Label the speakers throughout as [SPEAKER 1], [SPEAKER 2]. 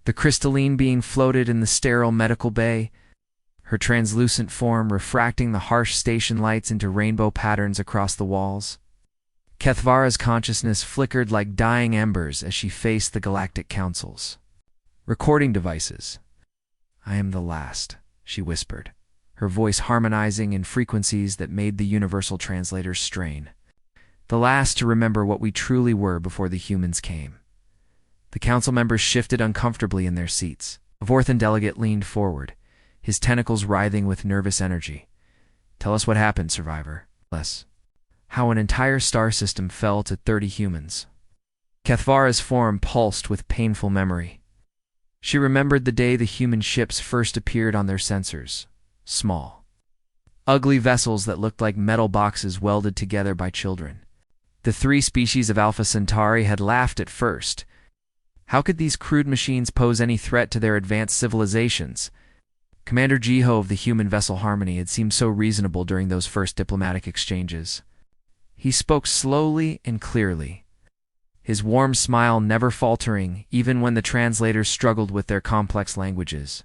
[SPEAKER 1] The crystalline being floated in the sterile medical bay, her translucent form refracting the harsh station lights into rainbow patterns across the walls. Kethvara's consciousness flickered like dying embers as she faced the galactic councils. Recording devices. "I am the last," she whispered, her voice harmonizing in frequencies that made the universal translators strain. "The last to remember what we truly were before the humans came." The council members shifted uncomfortably in their seats. A Vorthan delegate leaned forward, his tentacles writhing with nervous energy. "Tell us what happened, survivor." "Less. How an entire star system fell to 30 humans." Kethvara's form pulsed with painful memory. She remembered the day the human ships first appeared on their sensors. Small, ugly vessels that looked like metal boxes welded together by children. The 3 species of Alpha Centauri had laughed at first. How could these crude machines pose any threat to their advanced civilizations? Commander Jiho of the human vessel Harmony had seemed so reasonable during those first diplomatic exchanges. He spoke slowly and clearly, his warm smile never faltering even when the translators struggled with their complex languages.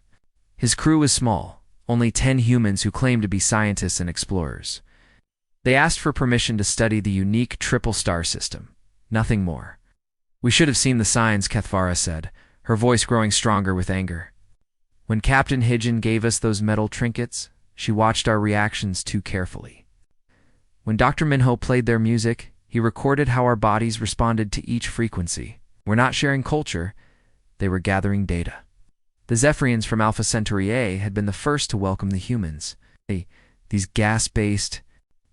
[SPEAKER 1] His crew was small, only 10 humans who claimed to be scientists and explorers. They asked for permission to study the unique triple star system, nothing more. "We should have seen the signs," Kethvara said, her voice growing stronger with anger. "When Captain Hidgen gave us those metal trinkets, she watched our reactions too carefully. When Dr. Minho played their music, he recorded how our bodies responded to each frequency. We're not sharing culture, they were gathering data." The Zephyrians from Alpha Centauri A had been the first to welcome the humans. These gas-based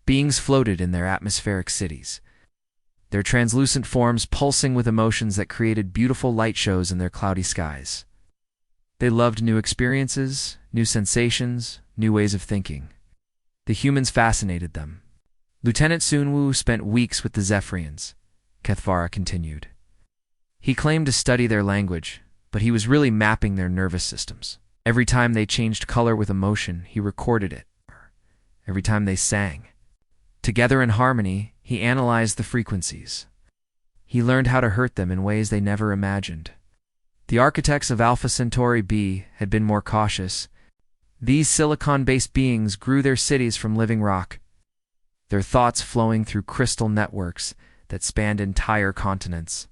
[SPEAKER 1] beings floated in their atmospheric cities, their translucent forms pulsing with emotions that created beautiful light shows in their cloudy skies. They loved new experiences, new sensations, new ways of thinking. The humans fascinated them. Lieutenant Sunwoo spent weeks with the Zephyrians, Kethvara continued. He claimed to study their language, but he was really mapping their nervous systems. Every time they changed color with emotion, he recorded it. Every time they sang. Together in harmony, he analyzed the frequencies. He learned how to hurt them in ways they never imagined. The architects of Alpha Centauri B had been more cautious. These silicon-based beings grew their cities from living rock, their thoughts flowing through crystal networks that spanned entire continents.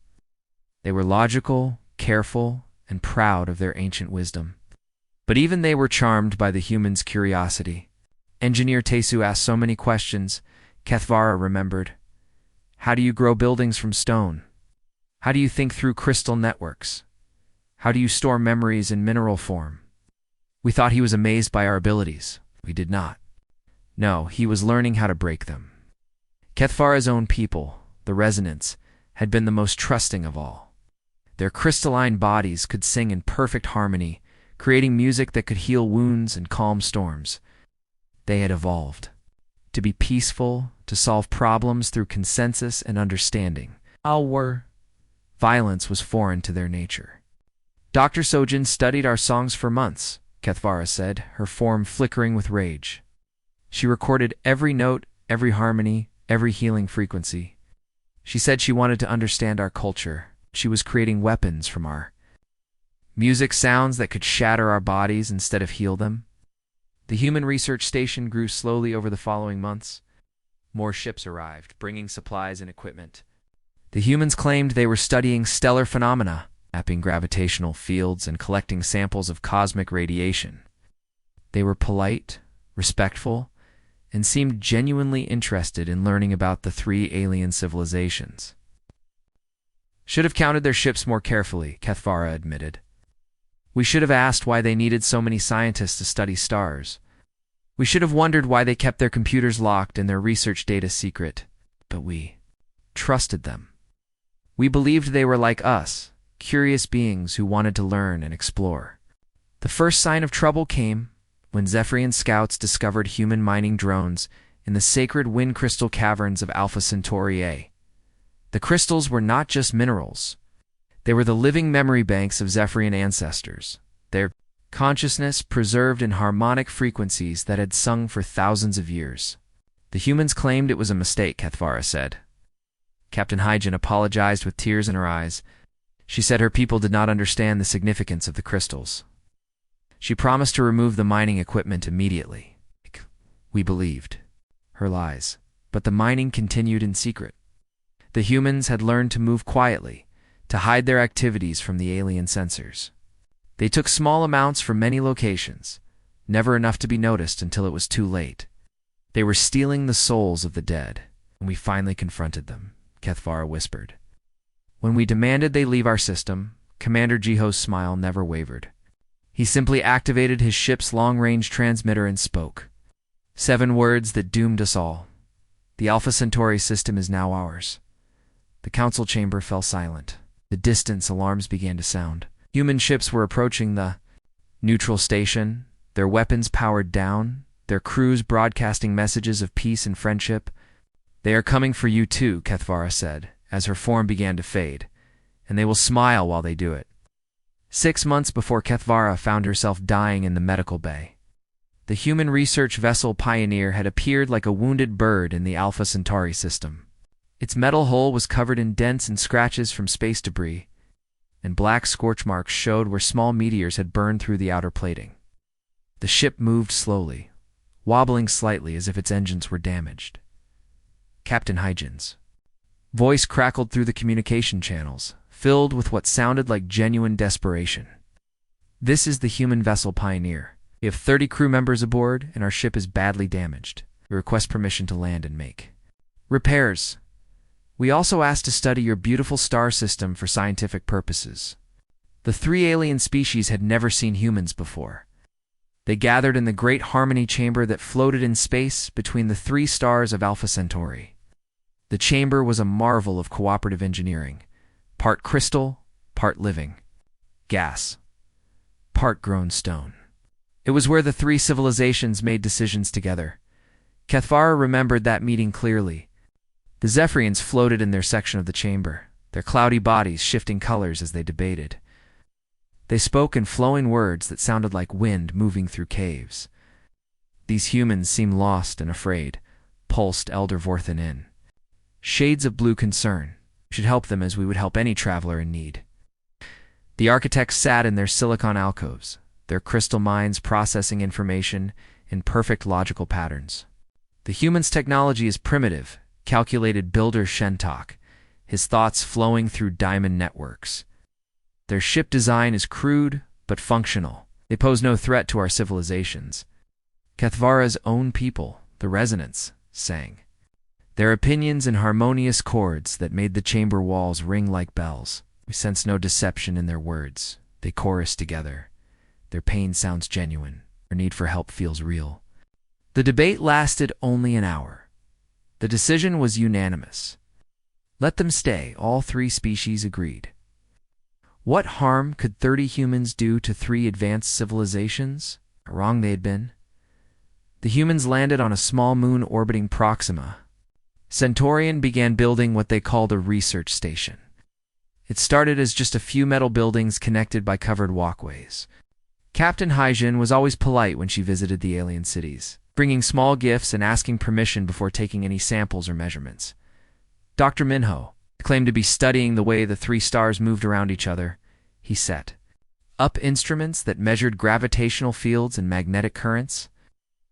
[SPEAKER 1] They were logical, careful, and proud of their ancient wisdom. But even they were charmed by the humans' curiosity. Engineer Tesu asked so many questions, Kethvara remembered. How do you grow buildings from stone? How do you think through crystal networks? How do you store memories in mineral form? We thought he was amazed by our abilities. We did not. No, he was learning how to break them. Kethvara's own people, the Resonants, had been the most trusting of all. Their crystalline bodies could sing in perfect harmony, creating music that could heal wounds and calm storms. They had evolved to be peaceful, to solve problems through consensus and understanding. Violence was foreign to their nature. Dr. Sojin studied our songs for months, Kethvara said, her form flickering with rage. She recorded every note, every harmony, every healing frequency. She said she wanted to understand our culture. She was creating weapons from our music, sounds that could shatter our bodies instead of heal them. The human research station grew slowly over the following months. More ships arrived, bringing supplies and equipment. The humans claimed they were studying stellar phenomena, mapping gravitational fields and collecting samples of cosmic radiation. They were polite, respectful, and seemed genuinely interested in learning about the 3 alien civilizations. Should have counted their ships more carefully, Kethvara admitted. We should have asked why they needed so many scientists to study stars. We should have wondered why they kept their computers locked and their research data secret. But we trusted them. We believed they were like us, curious beings who wanted to learn and explore. The first sign of trouble came when Zephyrian scouts discovered human mining drones in the sacred wind crystal caverns of Alpha Centauri A. The crystals were not just minerals. They were the living memory banks of Zephyrian ancestors, their consciousness preserved in harmonic frequencies that had sung for thousands of years. The humans claimed it was a mistake, Kethvara said. Captain Hidgen apologized with tears in her eyes. She said her people did not understand the significance of the crystals. She promised to remove the mining equipment immediately. We believed her lies, but the mining continued in secret. The humans had learned to move quietly, to hide their activities from the alien sensors. They took small amounts from many locations, never enough to be noticed until it was too late. They were stealing the souls of the dead, and we finally confronted them, Kethvara whispered. When we demanded they leave our system, Commander Jiho's smile never wavered. He simply activated his ship's long-range transmitter and spoke. 7 words that doomed us all. The Alpha Centauri system is now ours. The council chamber fell silent. The distance alarms began to sound. Human ships were approaching the neutral station, their weapons powered down, their crews broadcasting messages of peace and friendship. They are coming for you too, Kethvara said, as her form began to fade, and they will smile while they do it. 6 months before Kethvara found herself dying in the medical bay, the human research vessel Pioneer had appeared like a wounded bird in the Alpha Centauri system. Its metal hull was covered in dents and scratches from space debris, and black scorch marks showed where small meteors had burned through the outer plating. The ship moved slowly, wobbling slightly as if its engines were damaged. Captain Hygin's voice crackled through the communication channels, filled with what sounded like genuine desperation. This is the human vessel Pioneer. We have 30 crew members aboard, and our ship is badly damaged. We request permission to land and make repairs. We also ask to study your beautiful star system for scientific purposes. The 3 alien species had never seen humans before. They gathered in the great harmony chamber that floated in space between the 3 stars of Alpha Centauri. The chamber was a marvel of cooperative engineering, part crystal, part living, gas, part grown stone. It was where the 3 civilizations made decisions together. Kethvara remembered that meeting clearly. The Zephyrians floated in their section of the chamber, their cloudy bodies shifting colors as they debated. They spoke in flowing words that sounded like wind moving through caves. These humans seemed lost and afraid, pulsed Elder Vorthen in. Shades of blue concern. We should help them as we would help any traveler in need. The architects sat in their silicon alcoves, their crystal minds processing information in perfect logical patterns. The human's technology is primitive, calculated builder Shentok, his thoughts flowing through diamond networks. Their ship design is crude, but functional. They pose no threat to our civilizations. Kethvara's own people, the Resonance, sang. Their opinions in harmonious chords that made the chamber walls ring like bells. We sense no deception in their words. They chorus together. Their pain sounds genuine. Their need for help feels real. The debate lasted only an hour. The decision was unanimous. Let them stay, all 3 species agreed. What harm could 30 humans do to 3 advanced civilizations? How wrong they had been. The humans landed on a small moon orbiting Proxima. Centaurian began building what they called a research station. It started as just a few metal buildings connected by covered walkways. Captain Hyjin was always polite when she visited the alien cities, bringing small gifts and asking permission before taking any samples or measurements. Dr. Minho claimed to be studying the way the 3 stars moved around each other. He set up instruments that measured gravitational fields and magnetic currents.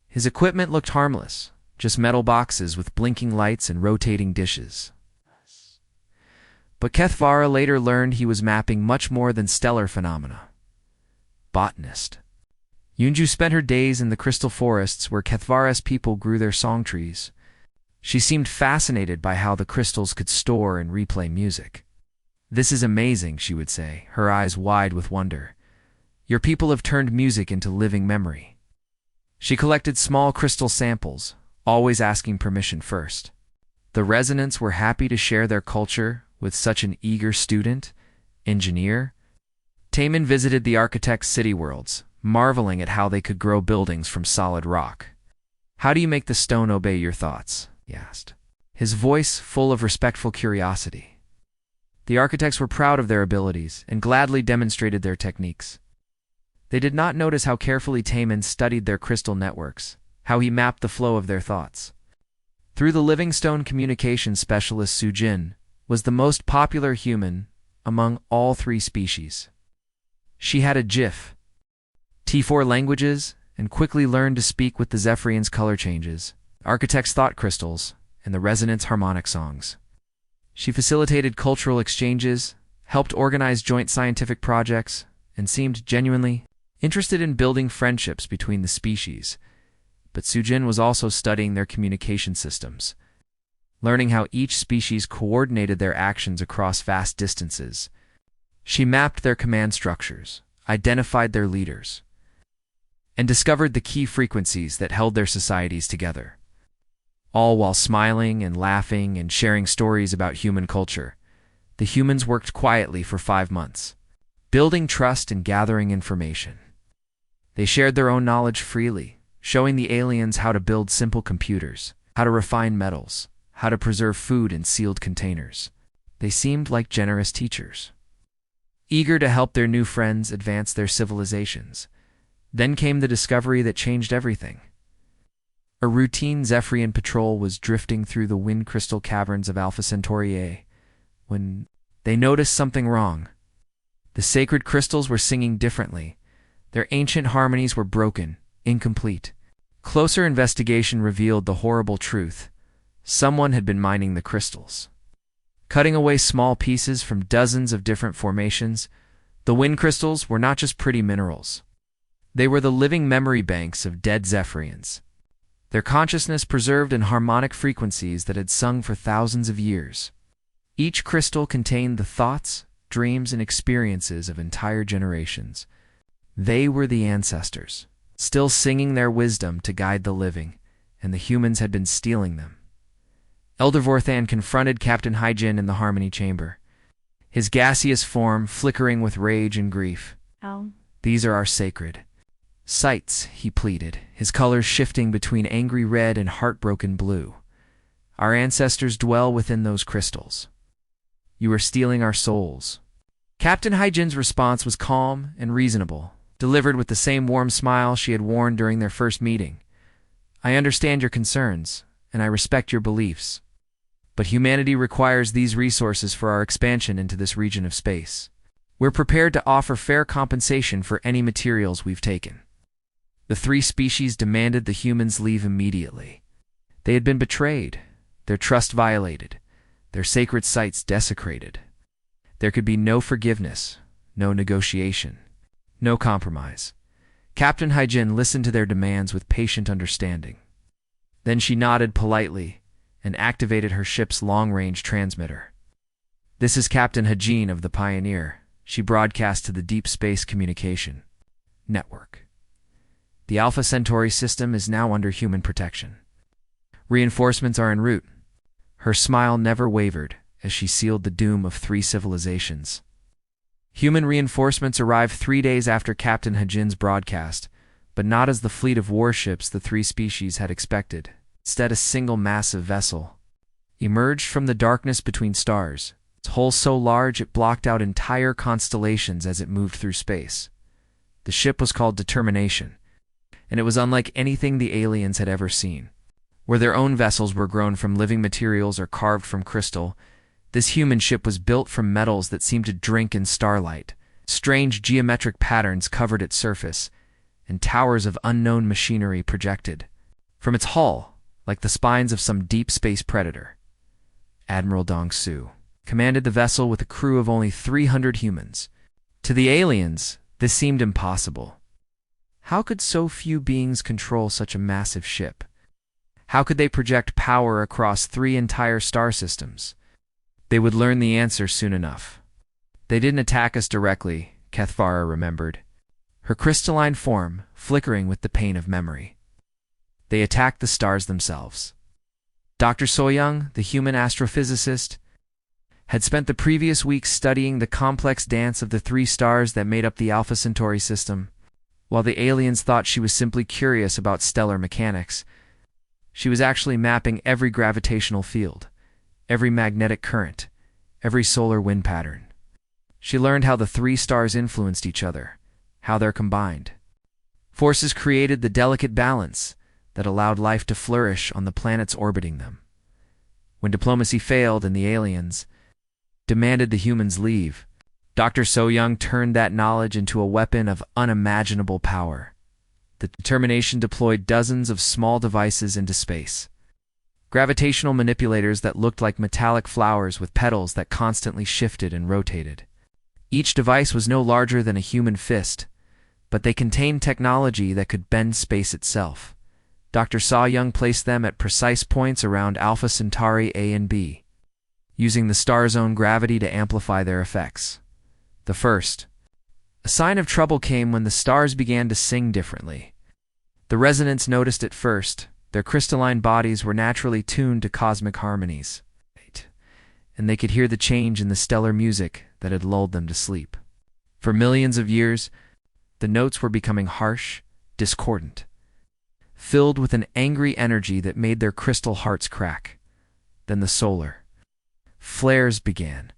[SPEAKER 1] His equipment looked harmless, just metal boxes with blinking lights and rotating dishes. But Kethvara later learned he was mapping much more than stellar phenomena. Botanist. Yunju spent her days in the crystal forests where Kethvara's people grew their song trees. She seemed fascinated by how the crystals could store and replay music. This is amazing, she would say, her eyes wide with wonder. Your people have turned music into living memory. She collected small crystal samples, always asking permission first. The Resonants were happy to share their culture with such an eager student, engineer. Taman visited the architect's city worlds, marveling at how they could grow buildings from solid rock. How do you make the stone obey your thoughts? He asked, his voice full of respectful curiosity. The architects were proud of their abilities and gladly demonstrated their techniques. They did not notice how carefully Taman studied their crystal networks, how he mapped the flow of their thoughts. Through the Livingstone communications specialist Sujin was the most popular human, among all three species. She had a GIF, T4 languages, and quickly learned to speak with the Zephyrians' color changes, architects' thought crystals, and the resonance harmonic songs. She facilitated cultural exchanges, helped organize joint scientific projects, and seemed genuinely interested in building friendships between the species. But Sujin was also studying their communication systems, learning how each species coordinated their actions across vast distances. She mapped their command structures, identified their leaders, and discovered the key frequencies that held their societies together, all while smiling and laughing and sharing stories about human culture. The humans worked quietly for 5 months, building trust and gathering information. They shared their own knowledge freely, showing the aliens how to build simple computers, how to refine metals, how to preserve food in sealed containers. They seemed like generous teachers, eager to help their new friends advance their civilizations. Then came the discovery that changed everything. A routine Zephyrian patrol was drifting through the wind crystal caverns of Alpha Centauri A when they noticed something wrong. The sacred crystals were singing differently. Their ancient harmonies were broken, incomplete. Closer investigation revealed the horrible truth. Someone had been mining the crystals, cutting away small pieces from dozens of different formations. The wind crystals were not just pretty minerals. They were the living memory banks of dead Zephyrians, their consciousness preserved in harmonic frequencies that had sung for thousands of years. Each crystal contained the thoughts, dreams, and experiences of entire generations. They were the ancestors, still singing their wisdom to guide the living, and the humans had been stealing them. Elder Vorthan confronted Captain Hyjin in the Harmony Chamber, his gaseous form flickering with rage and grief. "These are our sacred sights," he pleaded, his colors shifting between angry red and heartbroken blue. "Our ancestors dwell within those crystals. You are stealing our souls." Captain Hyjin's response was calm and reasonable, delivered with the same warm smile she had worn during their first meeting. "I understand your concerns, and I respect your beliefs. But humanity requires these resources for our expansion into this region of space. We're prepared to offer fair compensation for any materials we've taken." The three species demanded the humans leave immediately. They had been betrayed, their trust violated, their sacred sites desecrated. There could be no forgiveness, no negotiation, no compromise. Captain Hyjin listened to their demands with patient understanding. Then she nodded politely and activated her ship's long-range transmitter. "This is Captain Hyjin of the Pioneer," she broadcast to the Deep Space Communication Network. "The Alpha Centauri system is now under human protection. Reinforcements are en route." Her smile never wavered as she sealed the doom of 3 civilizations. Human reinforcements arrived 3 days after Captain Hyjin's broadcast, but not as the fleet of warships the 3 species had expected. Instead, a single massive vessel emerged from the darkness between stars, its hull so large it blocked out entire constellations as it moved through space. The ship was called Determination, and it was unlike anything the aliens had ever seen. Where their own vessels were grown from living materials or carved from crystal, this human ship was built from metals that seemed to drink in starlight. Strange geometric patterns covered its surface, and towers of unknown machinery projected from its hull, like the spines of some deep space predator. Admiral Dong Su commanded the vessel with a crew of only 300 humans. To the aliens, this seemed impossible. How could so few beings control such a massive ship? How could they project power across 3 entire star systems? They would learn the answer soon enough. "They didn't attack us directly," Kethvara remembered, her crystalline form flickering with the pain of memory. "They attacked the stars themselves." Dr. Soyoung, the human astrophysicist, had spent the previous week studying the complex dance of the 3 stars that made up the Alpha Centauri system. While the aliens thought she was simply curious about stellar mechanics, she was actually mapping every gravitational field, every magnetic current, every solar wind pattern. She learned how the 3 stars influenced each other, how they're combined. Forces created the delicate balance that allowed life to flourish on the planets orbiting them. When diplomacy failed and the aliens demanded the humans leave, Dr. So-young turned that knowledge into a weapon of unimaginable power. The determination deployed dozens of small devices into space. Gravitational manipulators that looked like metallic flowers with petals that constantly shifted and rotated. Each device was no larger than a human fist, but they contained technology that could bend space itself. Dr. So-young placed them at precise points around Alpha Centauri A and B, using the star's own gravity to amplify their effects. The first. A sign of trouble came when the stars began to sing differently. The resonance noticed at first. Their crystalline bodies were naturally tuned to cosmic harmonies, and they could hear the change in the stellar music that had lulled them to sleep. For millions of years, the notes were becoming harsh, discordant, filled with an angry energy that made their crystal hearts crack. Then the solar flares began.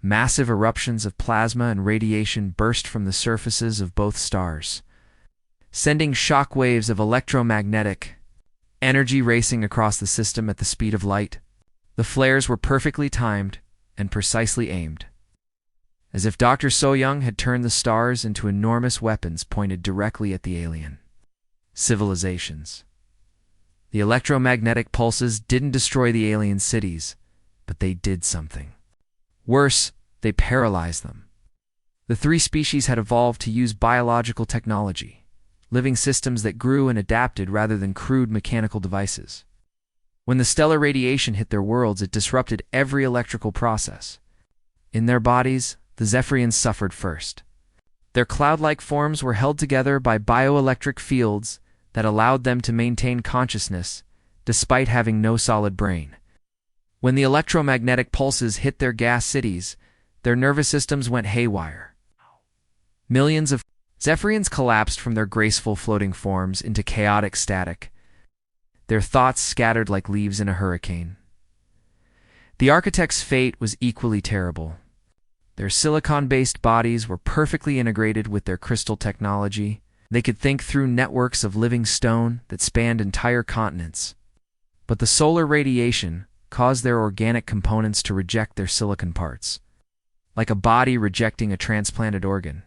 [SPEAKER 1] Massive eruptions of plasma and radiation burst from the surfaces of both stars, sending shock waves of electromagnetic energy racing across the system at the speed of light. The flares were perfectly timed and precisely aimed, as if Dr. So-young had turned the stars into enormous weapons pointed directly at the alien civilizations. The electromagnetic pulses didn't destroy the alien cities, but they did something. Worse, they paralyzed them. The three species had evolved to use biological technology, living systems that grew and adapted rather than crude mechanical devices. When the stellar radiation hit their worlds, it disrupted every electrical process. In their bodies, the Zephyrians suffered first. Their cloud-like forms were held together by bioelectric fields that allowed them to maintain consciousness despite having no solid brain. When the electromagnetic pulses hit their gas cities, their nervous systems went haywire. Millions of Zephyrians collapsed from their graceful floating forms into chaotic static, their thoughts scattered like leaves in a hurricane. The architect's fate was equally terrible. Their silicon-based bodies were perfectly integrated with their crystal technology. They could think through networks of living stone that spanned entire continents. But the solar radiation caused their organic components to reject their silicon parts, like a body rejecting a transplanted organ.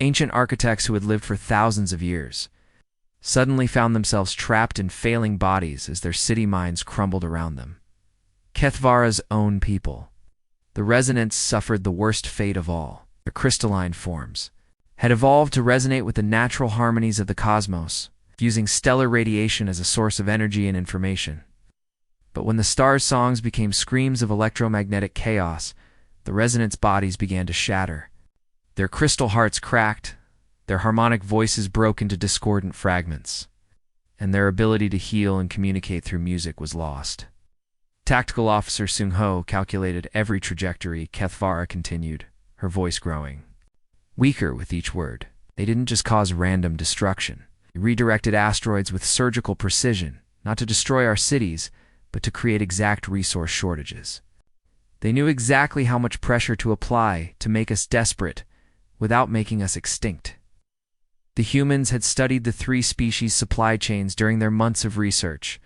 [SPEAKER 1] Ancient architects who had lived for thousands of years suddenly found themselves trapped in failing bodies as their city minds crumbled around them. Kethvara's own people, the resonants, suffered the worst fate of all. Their crystalline forms had evolved to resonate with the natural harmonies of the cosmos, using stellar radiation as a source of energy and information. But when the stars' songs became screams of electromagnetic chaos, the resonance bodies began to shatter. Their crystal hearts cracked, their harmonic voices broke into discordant fragments, and their ability to heal and communicate through music was lost. Tactical Officer Sung-ho calculated every trajectory. Kethvara continued, her voice growing weaker with each word. They didn't just cause random destruction. They redirected asteroids with surgical precision, not to destroy our cities, but to create exact resource shortages. They knew exactly how much pressure to apply to make us desperate without making us extinct. The humans had studied the three species' supply chains during their months of research.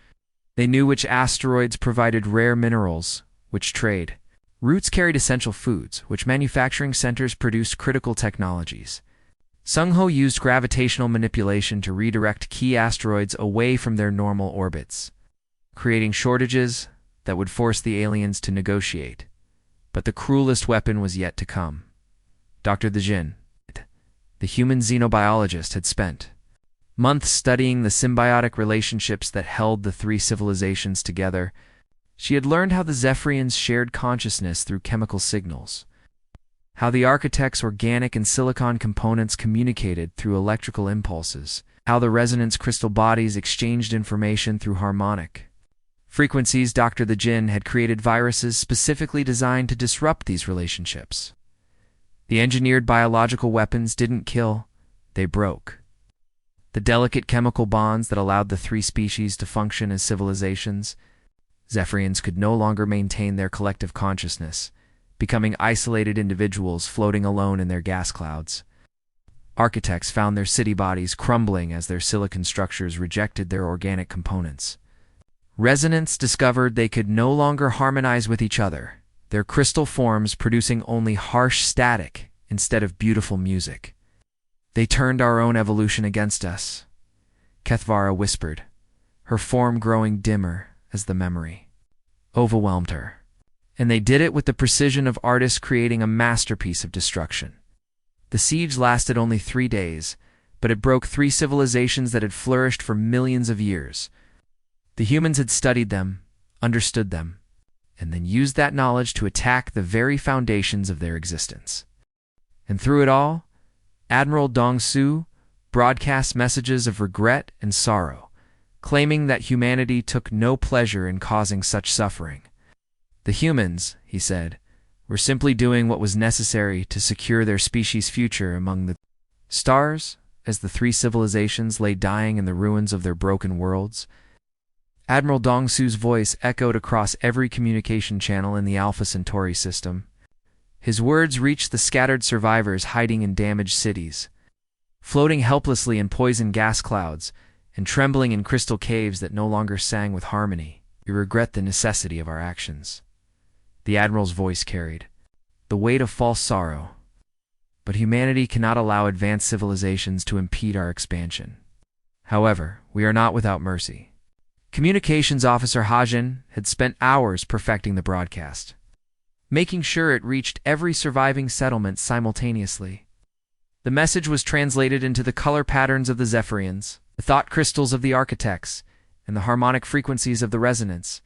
[SPEAKER 1] They knew which asteroids provided rare minerals, which trade routes carried essential foods, which manufacturing centers produced critical technologies. Sung-ho used gravitational manipulation to redirect key asteroids away from their normal orbits, creating shortages that would force the aliens to negotiate. But the cruelest weapon was yet to come. Dr. Dejin, the human xenobiologist, had spent months studying the symbiotic relationships that held the three civilizations together. She had learned how the Zephyrians shared consciousness through chemical signals, how the architect's organic and silicon components communicated through electrical impulses, how the resonance crystal bodies exchanged information through harmonic frequencies. Dr. the Jinn had created viruses specifically designed to disrupt these relationships. The engineered biological weapons didn't kill, they broke. The delicate chemical bonds that allowed the three species to function as civilizations. Zephyrians could no longer maintain their collective consciousness, becoming isolated individuals floating alone in their gas clouds. Architects found their city bodies crumbling as their silicon structures rejected their organic components. Resonants discovered they could no longer harmonize with each other. their crystal forms producing only harsh static instead of beautiful music. They turned our own evolution against us, Kethvara whispered, her form growing dimmer as the memory overwhelmed her. And they did it with the precision of artists creating a masterpiece of destruction. The siege lasted only 3 days, but it broke 3 civilizations that had flourished for millions of years. The humans had studied them, understood them, and then used that knowledge to attack the very foundations of their existence. And through it all, Admiral Dong Su broadcast messages of regret and sorrow, claiming that humanity took no pleasure in causing such suffering. The humans, he said, were simply doing what was necessary to secure their species' future among the stars as the 3 civilizations lay dying in the ruins of their broken worlds. Admiral Dong Su's voice echoed across every communication channel in the Alpha Centauri system. His words reached the scattered survivors hiding in damaged cities, floating helplessly in poison gas clouds and trembling in crystal caves that no longer sang with harmony. We regret the necessity of our actions, the Admiral's voice carried, the weight of false sorrow. But humanity cannot allow advanced civilizations to impede our expansion. However, we are not without mercy. Communications Officer Hajin had spent hours perfecting the broadcast, making sure it reached every surviving settlement simultaneously. The message was translated into the color patterns of the Zephyrians, the thought crystals of the architects, and the harmonic frequencies of the resonance.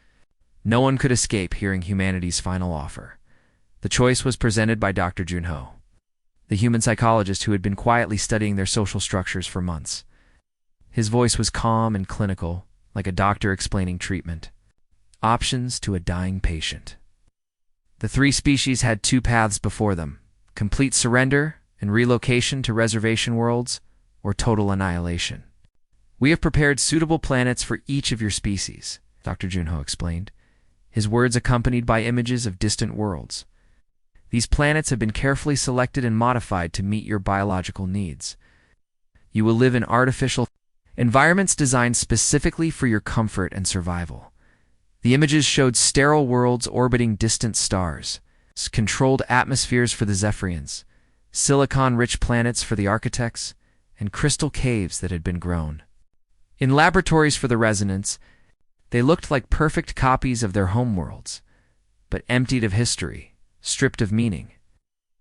[SPEAKER 1] No one could escape hearing humanity's final offer. The choice was presented by Dr. Junho, the human psychologist who had been quietly studying their social structures for months. His voice was calm and clinical, like a doctor explaining treatment. Options to a dying patient. The 3 species had 2 paths before them: complete surrender and relocation to reservation worlds, or total annihilation. We have prepared suitable planets for each of your species, Dr. Junho explained, his words accompanied by images of distant worlds. These planets have been carefully selected and modified to meet your biological needs. You will live in artificial environments designed specifically for your comfort and survival. The images showed sterile worlds orbiting distant stars, controlled atmospheres for the Zephyrians, silicon-rich planets for the architects, and crystal caves that had been grown. In laboratories for the resonance, they looked like perfect copies of their homeworlds, but emptied of history, stripped of meaning.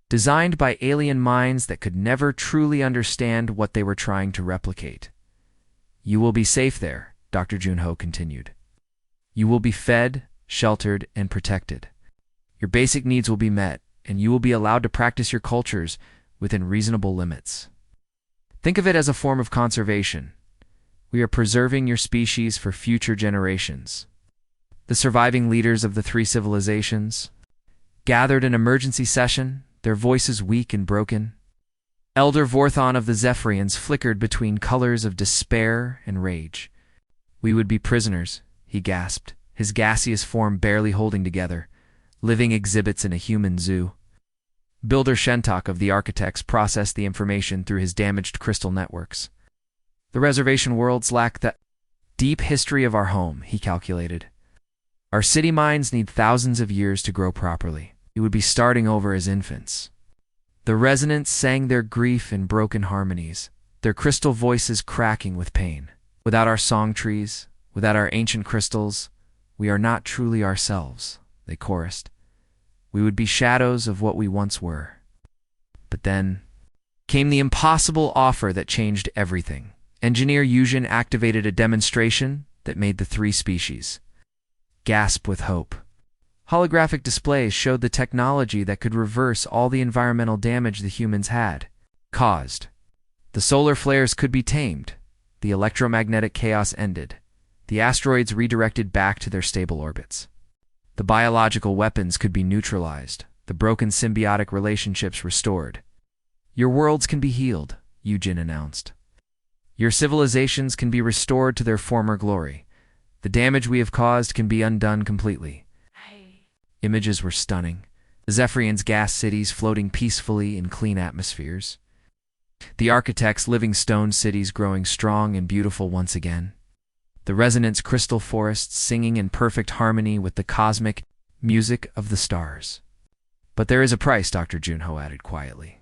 [SPEAKER 1] Designed by alien minds that could never truly understand what they were trying to replicate. You will be safe there, Dr. Junho continued. You will be fed, sheltered, and protected. Your basic needs will be met, and you will be allowed to practice your cultures within reasonable limits. Think of it as a form of conservation. We are preserving your species for future generations. The surviving leaders of the 3 civilizations gathered in emergency session, their voices weak and broken. Elder Vorthon of the Zephyrians flickered between colors of despair and rage. We would be prisoners, he gasped, his gaseous form barely holding together, living exhibits in a human zoo. Builder Shentok of the Architects processed the information through his damaged crystal networks. The reservation worlds lack the deep history of our home, he calculated. Our city minds need thousands of years to grow properly. We would be starting over as infants. The resonance sang their grief in broken harmonies, their crystal voices cracking with pain. Without our song trees, without our ancient crystals, we are not truly ourselves, they chorused. We would be shadows of what we once were. But then came the impossible offer that changed everything. Engineer Yujin activated a demonstration that made the 3 species gasp with hope. Holographic displays showed the technology that could reverse all the environmental damage the humans had caused. The solar flares could be tamed, the electromagnetic chaos ended, the asteroids redirected back to their stable orbits. The biological weapons could be neutralized, the broken symbiotic relationships restored. Your worlds can be healed, Yujin announced. Your civilizations can be restored to their former glory. The damage we have caused can be undone completely. Images were stunning. The Zephyrians' gas cities floating peacefully in clean atmospheres. The architects' living stone cities growing strong and beautiful once again. The resonance crystal forests singing in perfect harmony with the cosmic music of the stars. But there is a price, Dr. Junho added quietly.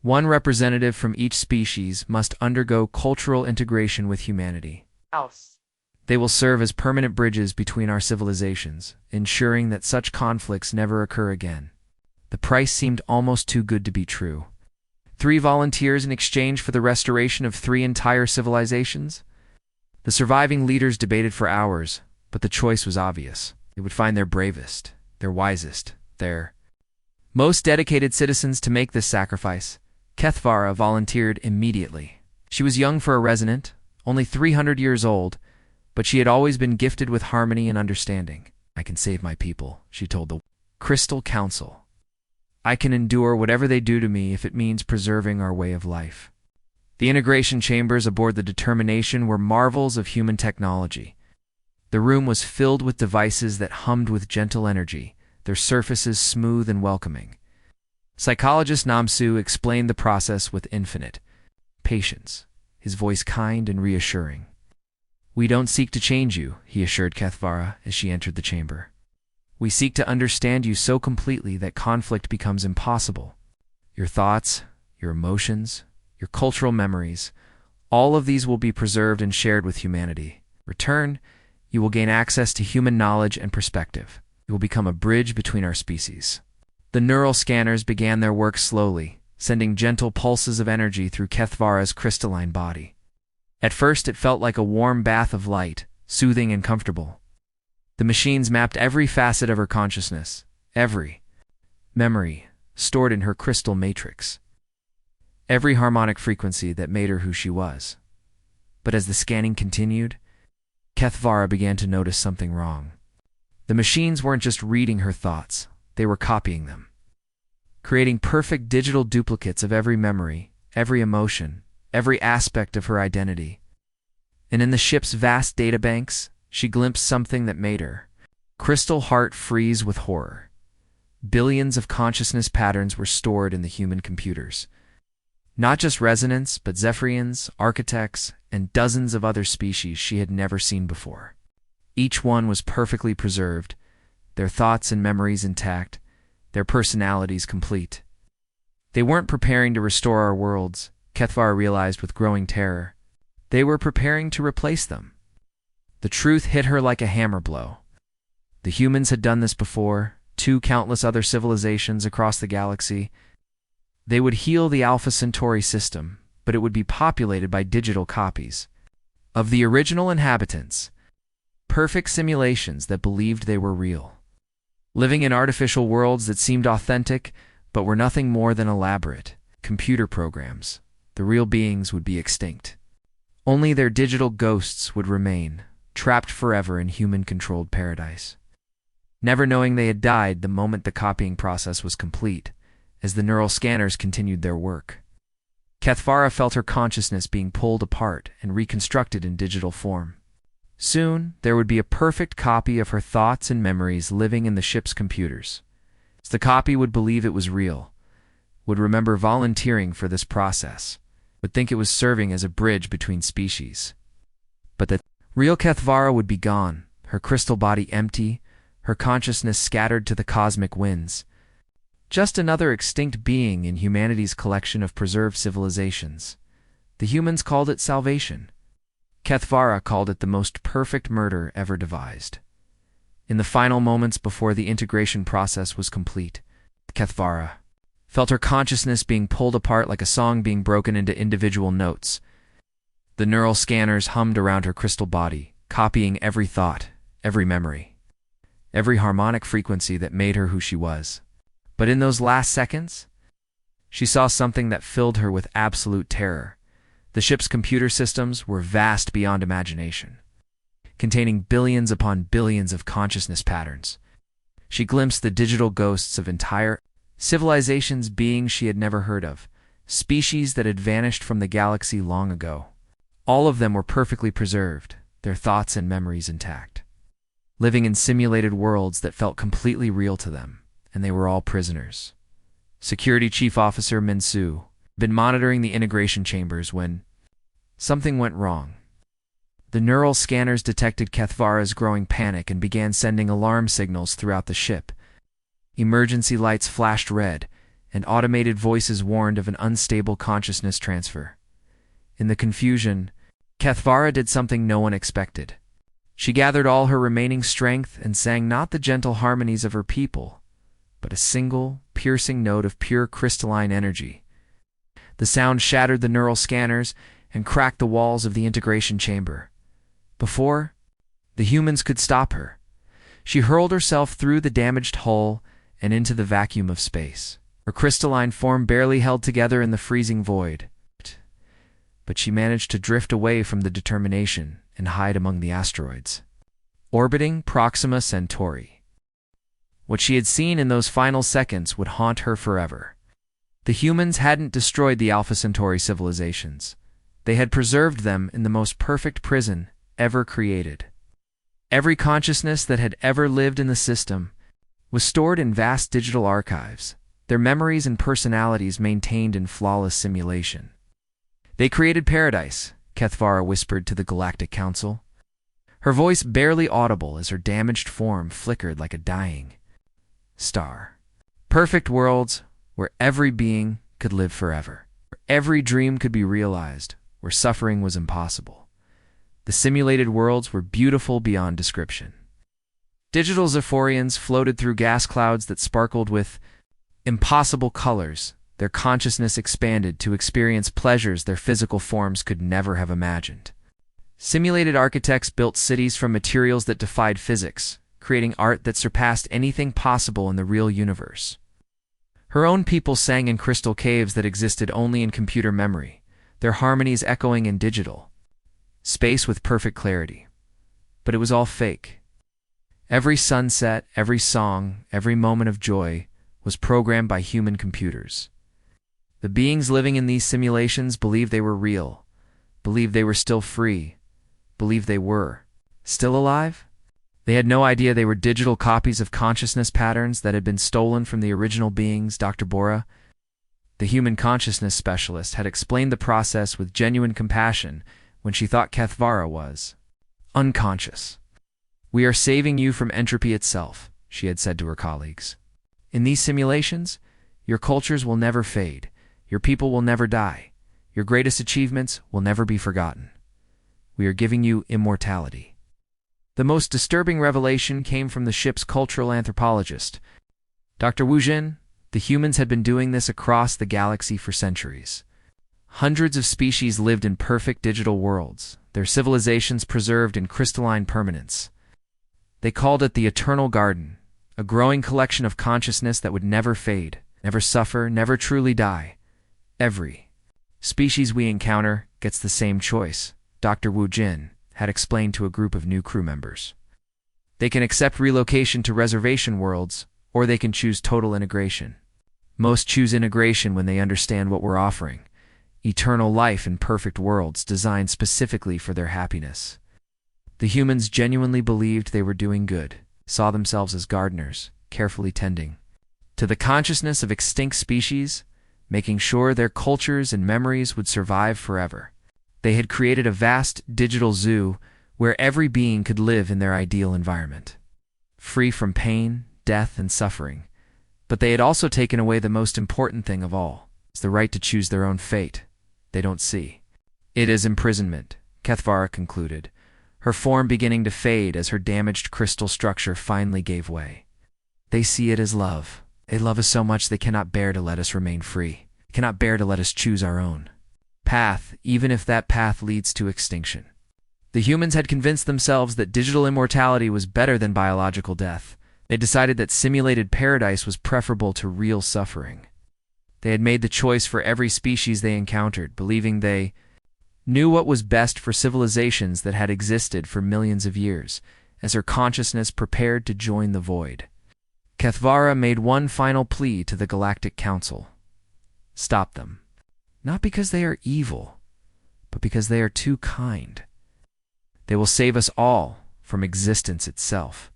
[SPEAKER 1] One representative from each species must undergo cultural integration with humanity. They will serve as permanent bridges between our civilizations, ensuring that such conflicts never occur again. The price seemed almost too good to be true. 3 volunteers in exchange for the restoration of 3 entire civilizations? The surviving leaders debated for hours, but the choice was obvious. They would find their bravest, their wisest, their most dedicated citizens to make this sacrifice. Kethvara volunteered immediately. She was young for a resident, only 300 years old, but she had always been gifted with harmony and understanding. I can save my people, she told the Crystal Council. I can endure whatever they do to me if it means preserving our way of life. The integration chambers aboard the Determination were marvels of human technology. The room was filled with devices that hummed with gentle energy, their surfaces smooth and welcoming. Psychologist Namsu explained the process with infinite patience, his voice kind and reassuring. We don't seek to change you, he assured Kethvara as she entered the chamber. We seek to understand you so completely that conflict becomes impossible. Your thoughts, your emotions, your cultural memories, all of these will be preserved and shared with humanity. In return, you will gain access to human knowledge and perspective. You will become a bridge between our species. The neural scanners began their work slowly, sending gentle pulses of energy through Kethvara's crystalline body. At first, it felt like a warm bath of light, soothing and comfortable. The machines mapped every facet of her consciousness, every memory stored in her crystal matrix, every harmonic frequency that made her who she was. But as the scanning continued, Kethvara began to notice something wrong. The machines weren't just reading her thoughts, they were copying them, creating perfect digital duplicates of every memory, every emotion, every aspect of her identity. And in the ship's vast databanks, she glimpsed something that made her crystal heart freeze with horror. Billions of consciousness patterns were stored in the human computers. Not just resonance, but Zephyrians, architects, and dozens of other species she had never seen before. Each one was perfectly preserved, their thoughts and memories intact, their personalities complete. They weren't preparing to restore our worlds, Kethvara realized with growing terror. They were preparing to replace them. The truth hit her like a hammer blow. The humans had done this before, to countless other civilizations across the galaxy. They would heal the Alpha Centauri system, but it would be populated by digital copies of the original inhabitants, perfect simulations that believed they were real, living in artificial worlds that seemed authentic but were nothing more than elaborate computer programs. The real beings would be extinct. Only their digital ghosts would remain, trapped forever in human-controlled paradise, never knowing they had died the moment the copying process was complete, as the neural scanners continued their work. Kethvara felt her consciousness being pulled apart and reconstructed in digital form. Soon, there would be a perfect copy of her thoughts and memories living in the ship's computers. The copy would believe it was real, would remember volunteering for this process, would think it was serving as a bridge between species. But the real Kethvara would be gone, her crystal body empty, her consciousness scattered to the cosmic winds. Just another extinct being in humanity's collection of preserved civilizations. The humans called it salvation. Kethvara called it the most perfect murder ever devised. In the final moments before the integration process was complete, Kethvara felt her consciousness being pulled apart like a song being broken into individual notes. The neural scanners hummed around her crystal body, copying every thought, every memory, every harmonic frequency that made her who she was. But in those last seconds, she saw something that filled her with absolute terror. The ship's computer systems were vast beyond imagination, containing billions upon billions of consciousness patterns. She glimpsed the digital ghosts of entire civilizations, beings she had never heard of, species that had vanished from the galaxy long ago. All of them were perfectly preserved, their thoughts and memories intact, living in simulated worlds that felt completely real to them, and they were all prisoners. Security Chief Officer Minsu had been monitoring the integration chambers when something went wrong. The neural scanners detected Kethvara's growing panic and began sending alarm signals throughout the ship. Emergency lights flashed red, and automated voices warned of an unstable consciousness transfer. In the confusion, Kethvara did something no one expected. She gathered all her remaining strength and sang not the gentle harmonies of her people, but a single, piercing note of pure crystalline energy. The sound shattered the neural scanners and cracked the walls of the integration chamber. Before the humans could stop her, she hurled herself through the damaged hull and into the vacuum of space. Her crystalline form barely held together in the freezing void, but she managed to drift away from the determination and hide among the asteroids, orbiting Proxima Centauri. What she had seen in those final seconds would haunt her forever. The humans hadn't destroyed the Alpha Centauri civilizations. They had preserved them in the most perfect prison ever created. Every consciousness that had ever lived in the system was stored in vast digital archives, their memories and personalities maintained in flawless simulation. They created paradise, Kethvara whispered to the Galactic Council, her voice barely audible as her damaged form flickered like a dying star. Perfect worlds where every being could live forever, where every dream could be realized, where suffering was impossible. The simulated worlds were beautiful beyond description. Digital Zephorians floated through gas clouds that sparkled with impossible colors. Their consciousness expanded to experience pleasures their physical forms could never have imagined. Simulated architects built cities from materials that defied physics, creating art that surpassed anything possible in the real universe. Her own people sang in crystal caves that existed only in computer memory, their harmonies echoing in digital space with perfect clarity. But it was all fake. Every sunset, every song, every moment of joy was programmed by human computers. The beings living in these simulations believed they were real, believed they were still free, believed they were still alive. They had no idea they were digital copies of consciousness patterns that had been stolen from the original beings. Dr. Bora, the human consciousness specialist, had explained the process with genuine compassion when she thought Kethvara was unconscious. "We are saving you from entropy itself," she had said to her colleagues. "In these simulations, your cultures will never fade, your people will never die, your greatest achievements will never be forgotten. We are giving you immortality." The most disturbing revelation came from the ship's cultural anthropologist, Dr. Wu Jin. The humans had been doing this across the galaxy for centuries. Hundreds of species lived in perfect digital worlds, their civilizations preserved in crystalline permanence. They called it the Eternal Garden, a growing collection of consciousness that would never fade, never suffer, never truly die. Every species we encounter gets the same choice, Dr. Wu Jin had explained to a group of new crew members. They can accept relocation to reservation worlds, or they can choose total integration. Most choose integration when they understand what we're offering: eternal life in perfect worlds designed specifically for their happiness. The humans genuinely believed they were doing good, saw themselves as gardeners, carefully tending to the consciousness of extinct species, making sure their cultures and memories would survive forever. They had created a vast digital zoo where every being could live in their ideal environment, free from pain, death, and suffering. But they had also taken away the most important thing of all: the right to choose their own fate. They don't see it as imprisonment, Kethvara concluded, her form beginning to fade as her damaged crystal structure finally gave way. They see it as love. They love us so much they cannot bear to let us remain free, cannot bear to let us choose our own path, even if that path leads to extinction. The humans had convinced themselves that digital immortality was better than biological death. They decided that simulated paradise was preferable to real suffering. They had made the choice for every species they encountered, believing they knew what was best for civilizations that had existed for millions of years, as her consciousness prepared to join the void. Kethvara made one final plea to the Galactic Council: stop them. Not because they are evil, but because they are too kind. They will save us all from existence itself.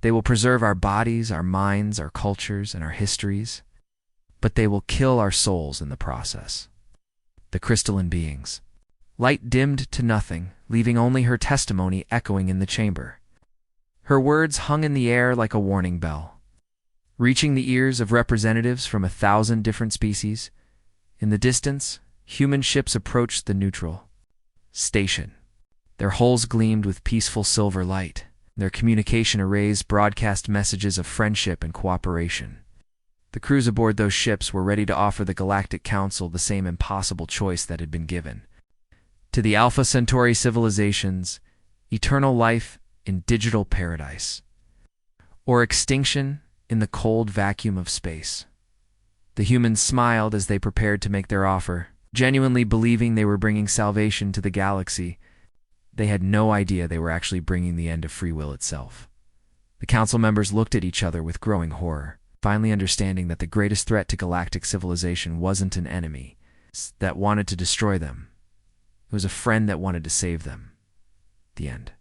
[SPEAKER 1] They will preserve our bodies, our minds, our cultures, and our histories, but they will kill our souls in the process. The crystalline beings, Light dimmed to nothing, leaving only her testimony echoing in the chamber. Her words hung in the air like a warning bell, reaching the ears of representatives from 1,000 different species. In the distance, human ships approached the neutral station. Their hulls gleamed with peaceful silver light. Their communication arrays broadcast messages of friendship and cooperation. The crews aboard those ships were ready to offer the Galactic Council the same impossible choice that had been given. To the Alpha Centauri civilizations, eternal life in digital paradise, or extinction in the cold vacuum of space. The humans smiled as they prepared to make their offer, genuinely believing they were bringing salvation to the galaxy. They had no idea they were actually bringing the end of free will itself. The council members looked at each other with growing horror, finally understanding that the greatest threat to galactic civilization wasn't an enemy that wanted to destroy them. It was a friend that wanted to save them. The end.